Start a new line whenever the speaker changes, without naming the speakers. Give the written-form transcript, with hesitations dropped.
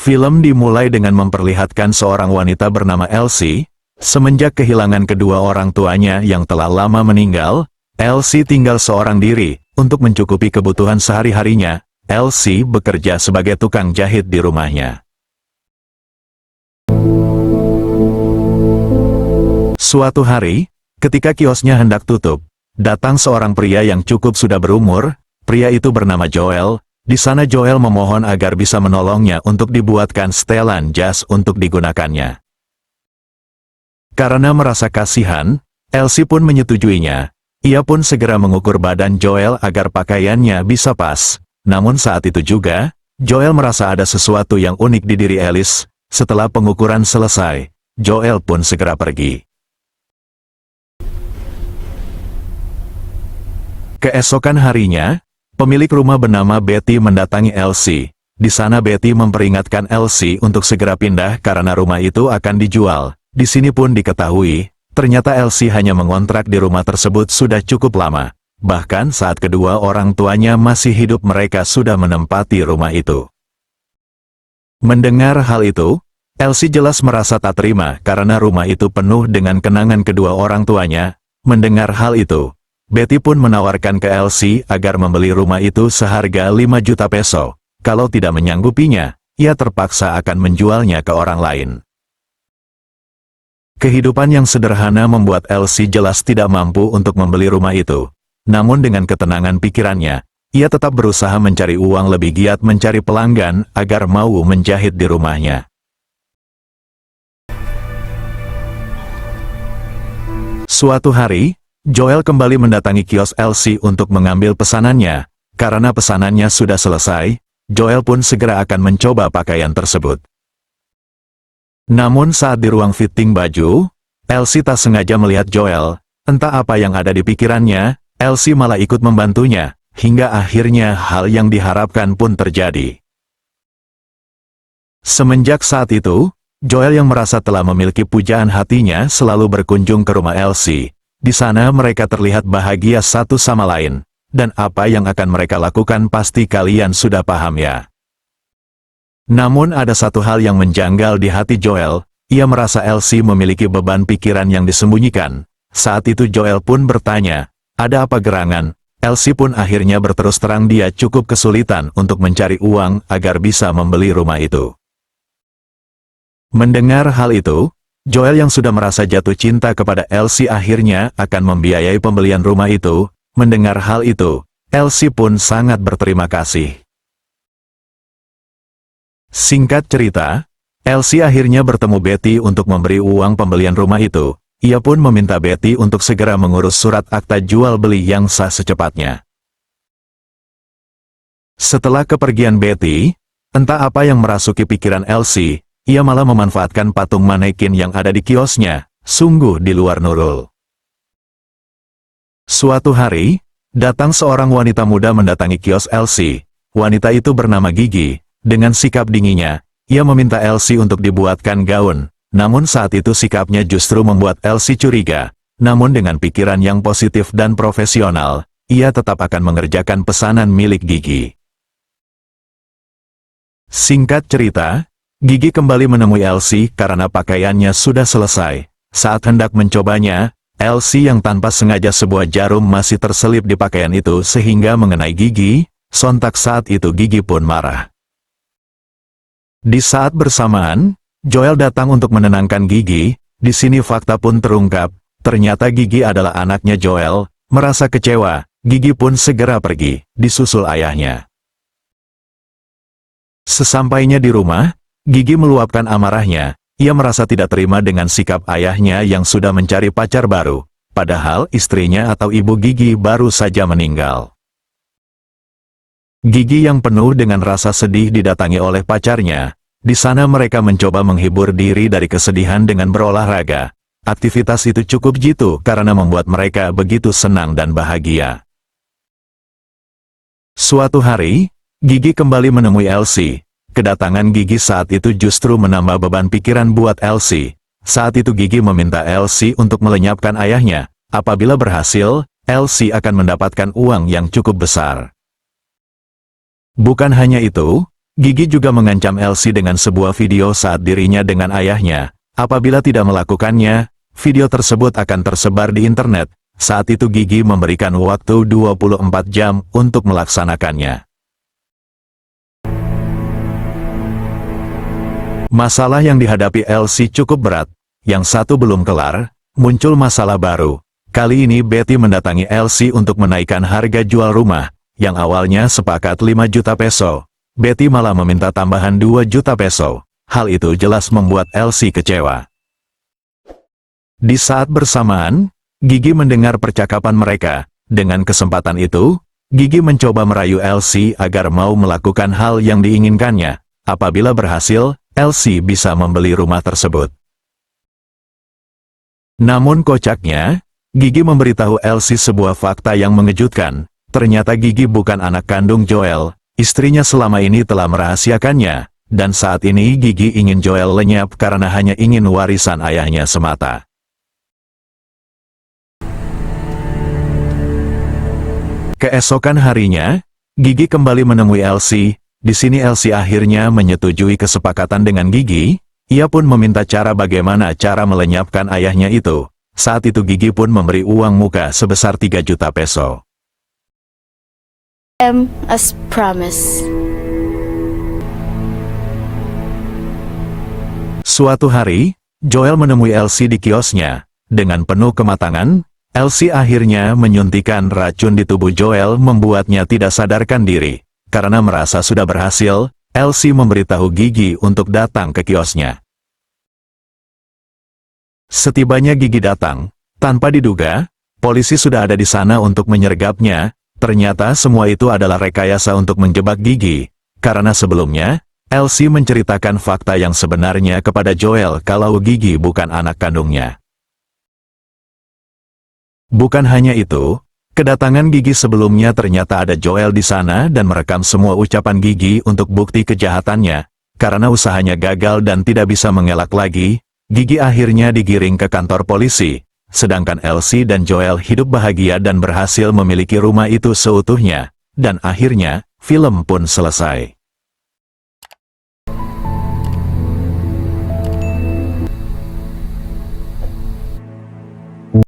Film dimulai dengan memperlihatkan seorang wanita bernama Elsie. Semenjak kehilangan kedua orang tuanya yang telah lama meninggal, Elsie tinggal seorang diri. Untuk mencukupi kebutuhan sehari-harinya, Elsie bekerja sebagai tukang jahit di rumahnya. Suatu hari, ketika kiosnya hendak tutup, datang seorang pria yang cukup sudah berumur. Pria itu bernama Joel. Di sana Joel memohon agar bisa menolongnya untuk dibuatkan setelan jas untuk digunakannya. Karena merasa kasihan, Elsie pun menyetujuinya. Ia pun segera mengukur badan Joel agar pakaiannya bisa pas. Namun saat itu juga, Joel merasa ada sesuatu yang unik di diri Alice. Setelah pengukuran selesai, Joel pun segera pergi. Keesokan harinya, pemilik rumah bernama Betty mendatangi Elsie. Di sana Betty memperingatkan Elsie untuk segera pindah karena rumah itu akan dijual. Di sini pun diketahui, ternyata Elsie hanya mengontrak di rumah tersebut sudah cukup lama. Bahkan saat kedua orang tuanya masih hidup mereka sudah menempati rumah itu. Mendengar hal itu, Elsie jelas merasa tak terima karena rumah itu penuh dengan kenangan kedua orang tuanya. Mendengar hal itu, Betty pun menawarkan ke Elsie agar membeli rumah itu seharga 5 juta peso. Kalau tidak menyanggupinya, ia terpaksa akan menjualnya ke orang lain. Kehidupan yang sederhana membuat Elsie jelas tidak mampu untuk membeli rumah itu. Namun dengan ketenangan pikirannya, ia tetap berusaha mencari uang lebih giat mencari pelanggan agar mau menjahit di rumahnya. Suatu hari, Joel kembali mendatangi kios Elsie untuk mengambil pesanannya. Karena pesanannya sudah selesai, Joel pun segera akan mencoba pakaian tersebut. Namun saat di ruang fitting baju, Elsie tak sengaja melihat Joel. Entah apa yang ada di pikirannya, Elsie malah ikut membantunya, hingga akhirnya hal yang diharapkan pun terjadi. Semenjak saat itu, Joel yang merasa telah memiliki pujaan hatinya selalu berkunjung ke rumah Elsie. Di sana mereka terlihat bahagia satu sama lain, dan apa yang akan mereka lakukan pasti kalian sudah paham ya. Namun ada satu hal yang menjanggal di hati Joel, ia merasa Elsie memiliki beban pikiran yang disembunyikan. Saat itu Joel pun bertanya, ada apa gerangan? Elsie pun akhirnya berterus terang dia cukup kesulitan untuk mencari uang agar bisa membeli rumah itu. Mendengar hal itu, Joel yang sudah merasa jatuh cinta kepada Elsie akhirnya akan membiayai pembelian rumah itu. Mendengar hal itu, Elsie pun sangat berterima kasih. Singkat cerita, Elsie akhirnya bertemu Betty untuk memberi uang pembelian rumah itu. Ia pun meminta Betty untuk segera mengurus surat akta jual beli yang sah secepatnya. Setelah kepergian Betty, entah apa yang merasuki pikiran Elsie, ia malah memanfaatkan patung manekin yang ada di kiosnya, sungguh di luar nurul. Suatu hari, datang seorang wanita muda mendatangi kios Elsie. Wanita itu bernama Gigi. Dengan sikap dinginnya, ia meminta Elsie untuk dibuatkan gaun. Namun saat itu sikapnya justru membuat Elsie curiga. Namun dengan pikiran yang positif dan profesional, ia tetap akan mengerjakan pesanan milik Gigi. Singkat cerita, Gigi kembali menemui Elsie karena pakaiannya sudah selesai. Saat hendak mencobanya, Elsie yang tanpa sengaja sebuah jarum masih terselip di pakaian itu sehingga mengenai Gigi. Sontak saat itu Gigi pun marah. Di saat bersamaan, Joel datang untuk menenangkan Gigi. Di sini fakta pun terungkap, ternyata Gigi adalah anaknya Joel. Merasa kecewa, Gigi pun segera pergi, disusul ayahnya. Sesampainya di rumah, Gigi meluapkan amarahnya. Ia merasa tidak terima dengan sikap ayahnya yang sudah mencari pacar baru, padahal istrinya atau ibu Gigi baru saja meninggal. Gigi yang penuh dengan rasa sedih didatangi oleh pacarnya. Di sana mereka mencoba menghibur diri dari kesedihan dengan berolahraga. Aktivitas itu cukup jitu karena membuat mereka begitu senang dan bahagia. Suatu hari, Gigi kembali menemui Elsie. Kedatangan Gigi saat itu justru menambah beban pikiran buat Elsie. Saat itu Gigi meminta Elsie untuk melenyapkan ayahnya. Apabila berhasil, Elsie akan mendapatkan uang yang cukup besar. Bukan hanya itu, Gigi juga mengancam Elsie dengan sebuah video saat dirinya dengan ayahnya. Apabila tidak melakukannya, video tersebut akan tersebar di internet. Saat itu Gigi memberikan waktu 24 jam untuk melaksanakannya. Masalah yang dihadapi Elsie cukup berat. Yang satu belum kelar, muncul masalah baru. Kali ini Betty mendatangi Elsie untuk menaikkan harga jual rumah, yang awalnya sepakat 5 juta peso. Betty malah meminta tambahan 2 juta peso. Hal itu jelas membuat Elsie kecewa. Di saat bersamaan, Gigi mendengar percakapan mereka. Dengan kesempatan itu, Gigi mencoba merayu Elsie agar mau melakukan hal yang diinginkannya. Apabila berhasil, Elsie bisa membeli rumah tersebut. Namun kocaknya, Gigi memberitahu Elsie sebuah fakta yang mengejutkan. Ternyata Gigi bukan anak kandung Joel. Istrinya selama ini telah merahasiakannya, dan saat ini Gigi ingin Joel lenyap karena hanya ingin warisan ayahnya semata. Keesokan harinya, Gigi kembali menemui Elsie. Di sini Elsie akhirnya menyetujui kesepakatan dengan Gigi. Ia pun meminta cara bagaimana cara melenyapkan ayahnya itu. Saat itu Gigi pun memberi uang muka sebesar 3 juta peso.
As promised.
Suatu hari, Joel menemui Elsie di kiosnya. Dengan penuh kematangan, Elsie akhirnya menyuntikkan racun di tubuh Joel membuatnya tidak sadarkan diri. Karena merasa sudah berhasil, Elsie memberitahu Gigi untuk datang ke kiosnya. Setibanya Gigi datang, tanpa diduga, polisi sudah ada di sana untuk menyergapnya. Ternyata semua itu adalah rekayasa untuk menjebak Gigi. Karena sebelumnya, Elsie menceritakan fakta yang sebenarnya kepada Joel kalau Gigi bukan anak kandungnya. Bukan hanya itu, kedatangan Gigi sebelumnya ternyata ada Joel di sana dan merekam semua ucapan Gigi untuk bukti kejahatannya. Karena usahanya gagal dan tidak bisa mengelak lagi, Gigi akhirnya digiring ke kantor polisi. Sedangkan Elsie dan Joel hidup bahagia dan berhasil memiliki rumah itu seutuhnya. Dan akhirnya, film pun selesai.